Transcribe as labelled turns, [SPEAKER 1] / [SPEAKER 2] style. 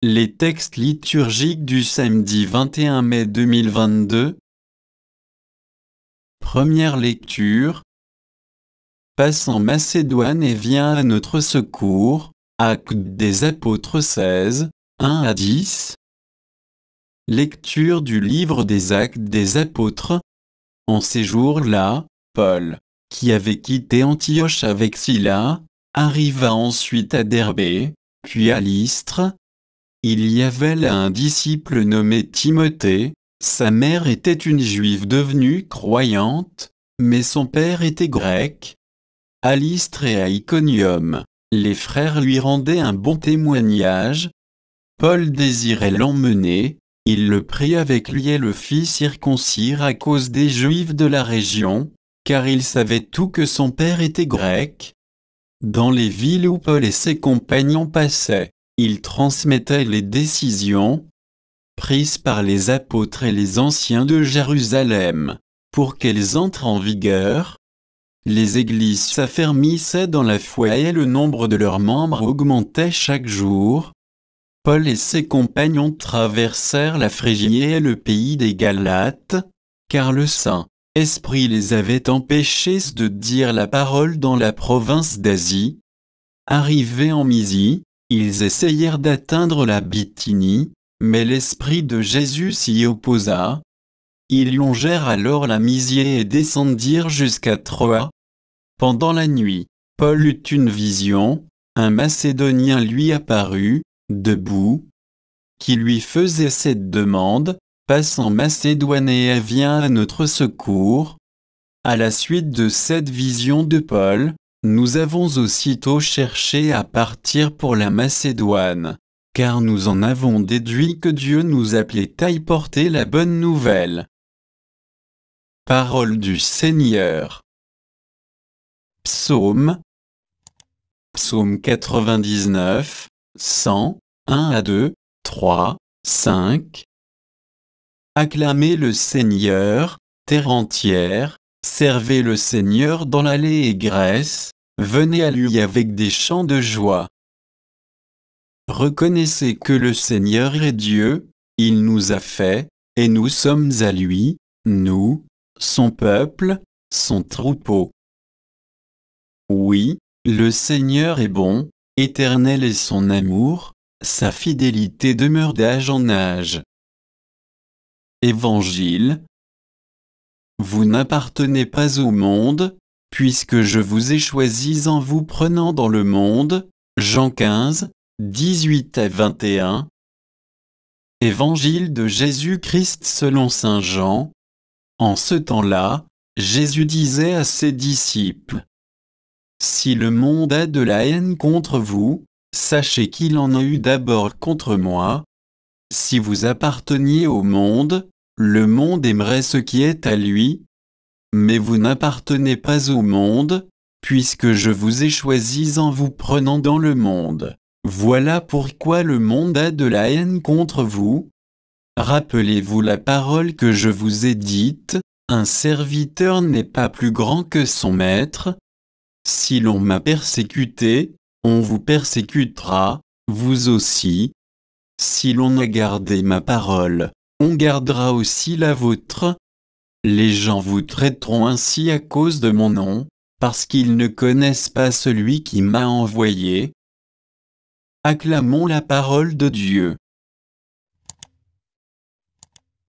[SPEAKER 1] Les textes liturgiques du samedi 21 mai 2022. Première lecture. Passe en Macédoine et viens à notre secours. Actes des Apôtres 16, 1 à 10. Lecture du livre des Actes des Apôtres. En ces jours-là, Paul, qui avait quitté Antioche avec Silas, arriva ensuite à Derbé, puis à Lystre. Il y avait là un disciple nommé Timothée. Sa mère était une juive devenue croyante, mais son père était grec. À Lystre et à Iconium, les frères lui rendaient un bon témoignage. Paul désirait l'emmener, il le prit avec lui et le fit circoncire à cause des Juifs de la région, car il savait tout que son père était grec. Dans les villes où Paul et ses compagnons passaient, il transmettait les décisions prises par les apôtres et les anciens de Jérusalem, pour qu'elles entrent en vigueur. Les églises s'affermissaient dans la foi et le nombre de leurs membres augmentait chaque jour. Paul et ses compagnons traversèrent la Phrygie et le pays des Galates, car le Saint-Esprit les avait empêchés de dire la parole dans la province d'Asie. Arrivés en Mysie, ils essayèrent d'atteindre la Bithynie, mais l'Esprit de Jésus s'y opposa. Ils longèrent alors la Mysie et descendirent jusqu'à Troie. Pendant la nuit, Paul eut une vision, un Macédonien lui apparut, debout, qui lui faisait cette demande, « Passe en Macédoine et viens à notre secours ». À la suite de cette vision de Paul, nous avons aussitôt cherché à partir pour la Macédoine, car nous en avons déduit que Dieu nous appelait à y porter la bonne nouvelle. Parole du Seigneur. Psaume 99, 100, 1 à 2, 3, 5. Acclamez le Seigneur, terre entière, servez le Seigneur dans l'allée égresse, venez à lui avec des chants de joie. Reconnaissez que le Seigneur est Dieu, il nous a fait, et nous sommes à lui, nous, son peuple, son troupeau. Oui, le Seigneur est bon, éternel est son amour, sa fidélité demeure d'âge en âge. Évangile. Vous n'appartenez pas au monde, puisque je vous ai choisis en vous prenant dans le monde. Jean 15, 18 à 21. Évangile de Jésus-Christ selon saint Jean. En ce temps-là, Jésus disait à ses disciples: Si le monde a de la haine contre vous, sachez qu'il en a eu d'abord contre moi. Si vous apparteniez au monde, le monde aimerait ce qui est à lui. Mais vous n'appartenez pas au monde, puisque je vous ai choisis en vous prenant dans le monde. Voilà pourquoi le monde a de la haine contre vous. Rappelez-vous la parole que je vous ai dite, un serviteur n'est pas plus grand que son maître. Si l'on m'a persécuté, on vous persécutera, vous aussi. Si l'on a gardé ma parole, on gardera aussi la vôtre. Les gens vous traiteront ainsi à cause de mon nom, parce qu'ils ne connaissent pas celui qui m'a envoyé. Acclamons la parole de Dieu.